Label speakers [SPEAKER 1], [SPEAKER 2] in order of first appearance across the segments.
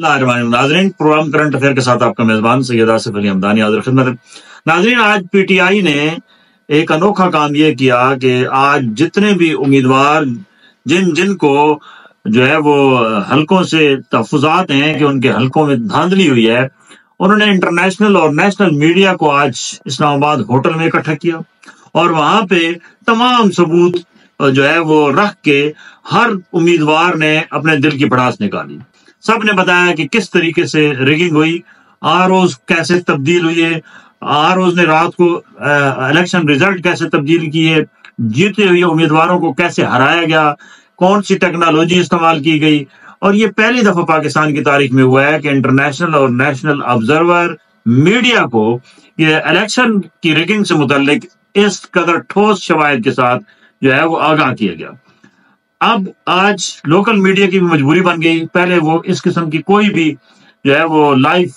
[SPEAKER 1] नाज़रीन, programme current affair के साथ आपका मेजबान सैयद आसिफ अली हमदानी हाजिर खिदमत है। नाज़रीन, आज पीटीआई ने एक अनोखा काम ये किया कि आज जितने भी उम्मीदवार जिनको जो है वो हलकों से तहफ़्फ़ुज़ात हैं कि उनके हलकों में धांधली हुई है, उन्होंने इंटरनेशनल और नेशनल मीडिया को आज इस्लामाबाद होटल में इकट्ठा किया और वहां पे तमाम सबूत जो है वो रख के हर उम्मीदवार ने अपने दिल की भड़ास निकाली। सब ने बताया कि किस तरीके से रिगिंग हुई, आरओज कैसे तब्दील हुई है, आरओज ने रात को इलेक्शन रिजल्ट कैसे तब्दील किए, जीते हुए उम्मीदवारों को कैसे हराया गया, कौन सी टेक्नोलॉजी इस्तेमाल की गई। और ये पहली दफा पाकिस्तान की तारीख में हुआ है कि इंटरनेशनल और नेशनल ऑब्जर्वर मीडिया को ये इलेक्शन की रिगिंग से मुतल्लिक इस कदर ठोस शवाहिद के साथ जो है वो आगाह किया गया। अब आज लोकल मीडिया की भी मजबूरी बन गई। पहले वो इस किस्म की कोई भी जो है वो लाइव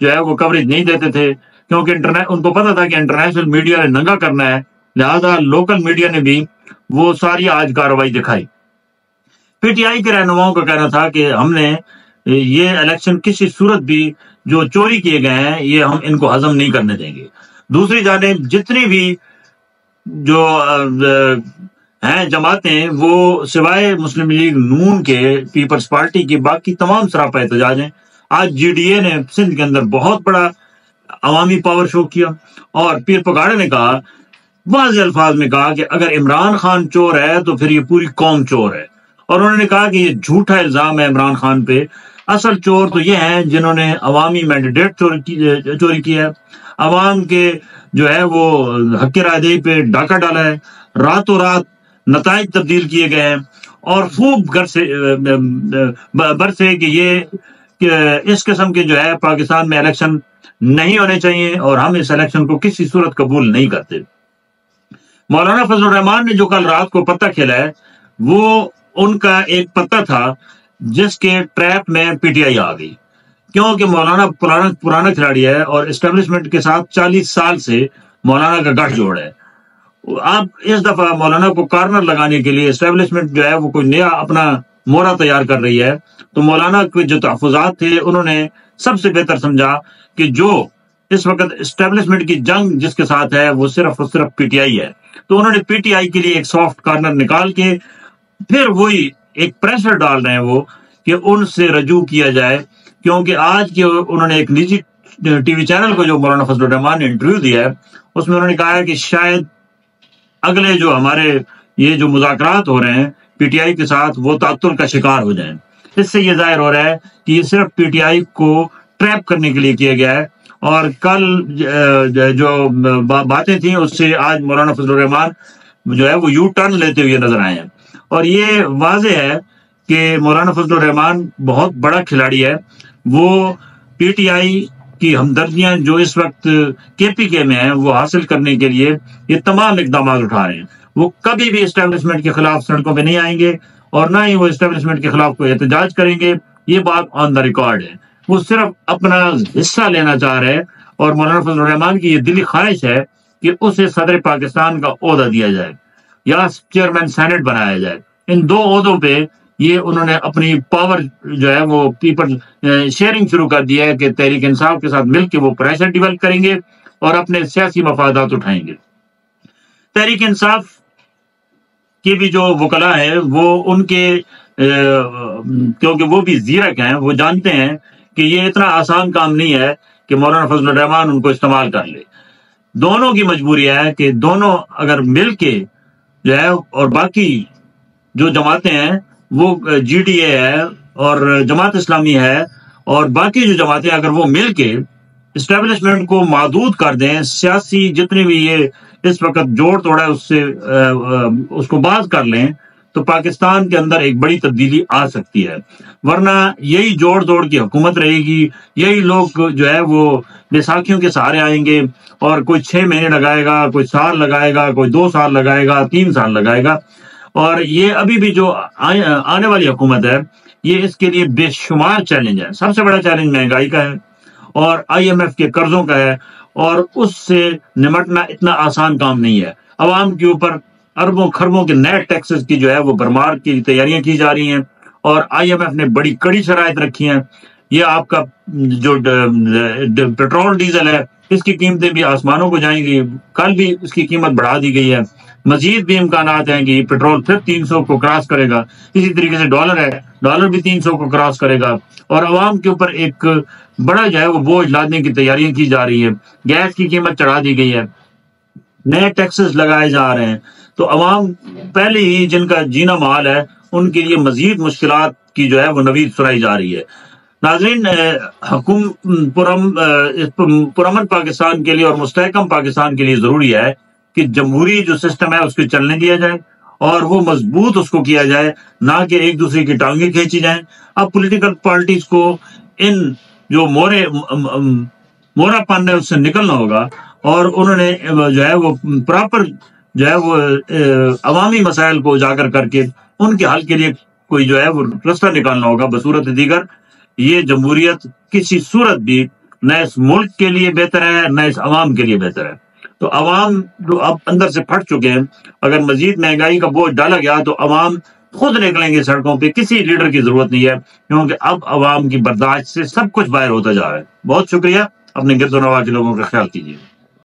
[SPEAKER 1] जो है वो कवरेज नहीं देते थे, क्योंकि उनको पता था कि इंटरनेशनल मीडिया ने नंगा करना है, लिहाजा लोकल मीडिया ने भी वो सारी आज कार्रवाई दिखाई। पीटीआई के रहनुमाओं का कहना था कि हमने ये इलेक्शन किसी सूरत भी जो चोरी किए गए हैं ये हम इनको हजम नहीं करने देंगे। दूसरी जानिब जितनी भी जो हैं जमातें, वो सिवाय मुस्लिम लीग नून के, पीपल्स पार्टी की, बाकी तमाम सरापा एहतजाज हैं। आज जीडीए ने सिंध के अंदर बहुत बड़ा अवामी पावर शो किया और पीर पगाड़े ने कहा, वाज़ेह अल्फाज में कहा कि अगर इमरान खान चोर है तो फिर ये पूरी कौम चोर है। और उन्होंने कहा कि ये झूठा इल्जाम है इमरान खान पे, असल चोर तो ये हैं जिन्होंने अवामी मैंडेट चोरी की है, अवाम के जो है वो हक रायदही पे डाका डाला है, रातों रात नताइज तब्दील किए गए हैं और खूब बरसे कि ये इस किस्म के जो है पाकिस्तान में इलेक्शन नहीं होने चाहिए और हम इस इलेक्शन को किसी सूरत कबूल नहीं करते। मौलाना फजलुर रहमान ने जो कल रात को पत्ता खेला है वो उनका एक पत्ता था जिसके ट्रैप में पीटीआई आ गई, क्योंकि मौलाना पुराना खिलाड़ी है और एस्टेब्लिशमेंट के साथ 40 साल से मौलाना का गठजोड़ है। अब इस दफा मौलाना को कॉर्नर लगाने के लिए एस्टेब्लिशमेंट जो है वो कोई नया अपना मोहरा तैयार कर रही है, तो मौलाना के जो तहफ़्फ़ुज़ात थे उन्होंने सबसे बेहतर समझा कि जो इस वक्त एस्टेब्लिशमेंट की जंग जिसके साथ है वो सिर्फ और सिर्फ पीटीआई है। तो उन्होंने पीटीआई के लिए एक सॉफ्ट कॉर्नर निकाल के फिर वही एक प्रेशर डाल रहे हैं वो कि उनसे रजू किया जाए, क्योंकि आज के उन्होंने एक निजी टीवी चैनल को जो मौलाना फजलुर रहमान ने इंटरव्यू दिया है उसमें उन्होंने कहा है कि शायद अगले जो हमारे ये जो मुज़ाकरात हो रहे हैं पीटीआई के साथ वो तातुल का शिकार हो जाएं। इससे ये जाहिर हो रहा है कि ये सिर्फ पीटीआई को ट्रैप करने के लिए किया गया है। और कल जो बातें थी उससे आज मौलाना फजलुर रहमान जो है वो यू टर्न लेते हुए नजर आए हैं और ये वाज़ेह है कि मौलाना फजलुर रहमान बहुत बड़ा खिलाड़ी है। वो पीटीआई की हमदर्दियां जो इस वक्त केपीके में है वो हासिल करने के लिए ये तमाम इकदाम उठा रहे हैं। वो कभी भी एस्टेब्लिशमेंट के खिलाफ सड़कों पे नहीं आएंगे और ना ही वो एस्टेब्लिशमेंट के खिलाफ कोई एहतजाज करेंगे। ये बात ऑन द रिकॉर्ड है। वो सिर्फ अपना हिस्सा लेना चाह रहे हैं और मौलाना फजलुर रहमान की ये दिली ख्वाहिश है कि उसे सदर पाकिस्तान का ओहदा दिया जाए या चेयरमैन सेनेट बनाया जाए। इन दो ओहदों पे ये उन्होंने अपनी पावर जो है वो पीपल शेयरिंग शुरू कर दिया है कि तहरीक इंसाफ के साथ मिलकर वो प्रेशर डेवलप करेंगे और अपने सियासी मफादात उठाएंगे। तहरीक इंसाफ की भी जो वकला है वो उनके क्योंकि वो भी ज़ीरक हैं, वो जानते हैं कि ये इतना आसान काम नहीं है कि मौलाना फजलुर रहमान उनको इस्तेमाल कर ले। दोनों की मजबूरी है कि दोनों अगर मिल के जो है और बाकी जो जमातें हैं वो जीडीए है और जमात इस्लामी है और बाकी जो जमातें अगर वो मिल के इस्टेब्लिशमेंट को महदूद कर दें, सियासी जितने भी ये इस वक्त जोड़ तोड़ा है उससे उसको बाज कर लें, तो पाकिस्तान के अंदर एक बड़ी तब्दीली आ सकती है। वरना यही जोड़ तोड़ की हुकूमत रहेगी, यही लोग जो है वो बैसाखियों के सहारे आएंगे और कोई 6 महीने लगाएगा, कोई साल लगाएगा, कोई 2 साल लगाएगा, 3 साल लगाएगा। और ये अभी भी जो आने वाली हुकूमत है ये इसके लिए बेशुमार चैलेंज है। सबसे बड़ा चैलेंज महंगाई का है और IMF के कर्जों का है और उससे निमटना इतना आसान काम नहीं है। अवाम के ऊपर अरबों खरबों के नए टैक्सेस की जो है वो भरमार की तैयारियां की जा रही हैं और IMF ने बड़ी कड़ी शराइत रखी हैं। یہ آپ کا جو پیٹرول ڈیزل ہے اس کی قیمتیں بھی آسمانوں کو جائیں گی. کل بھی اس کی قیمت بڑھا دی گئی ہے. مزید بھی امکانات ہیں کہ پیٹرول پھر 300 کو کراس کرے گا. اسی طریقے سے ڈالر ہے، ڈالر بھی 300 کو کراس کرے گا. اور عوام کے اوپر ایک بڑا جو ہے وہ بوجھ لادنے کی تیاریاں کی جا رہی ہے. گیس کی قیمت چڑھا دی گئی ہے، نئے ٹیکسز لگائے جا رہے ہیں. تو عوام پہلے ہی جن کا جینا محال ہے ان کے لیے مزید مشکلات کی جو ہے وہ نوید سنائی جا رہی ہے. ناظرین، پرامن پاکستان کے لیے اور مستحکم پاکستان کے لیے ضروری ہے کہ جمہوری جو سسٹم ہے اس کو چلنے دیا جائے اور وہ مضبوط اس کو کیا جائے، نہ کہ ایک دوسرے کی ٹانگیں کھینچی جائیں. اب پولیٹیکل پارٹیز کو ان جو مورا پن ہے اس سے نکلنا ہوگا اور انہوں نے جو ہے وہ پراپر جو ہے وہ عوامی مسائل کو اجاگر کر کے ان کے حل کے لیے کوئی جو ہے وہ رستہ نکالنا ہوگا. بصورت دیگر یہ جمہوریت کسی صورت بھی نہ اس ملک کے لیے بہتر ہے نہ اس عوام کے لیے بہتر ہے. تو عوام جو اب اندر سے پھٹ چکے ہیں، اگر مزید مہنگائی کا بوجھ ڈالا گیا تو عوام خود نکلیں گے سڑکوں پہ. کسی لیڈر کی ضرورت نہیں ہے، کیونکہ اب عوام کی برداشت سے سب کچھ باہر ہوتا جا رہا ہے. بہت شکریہ. اپنے گرد و نواح کے لوگوں کا خیال کیجیے.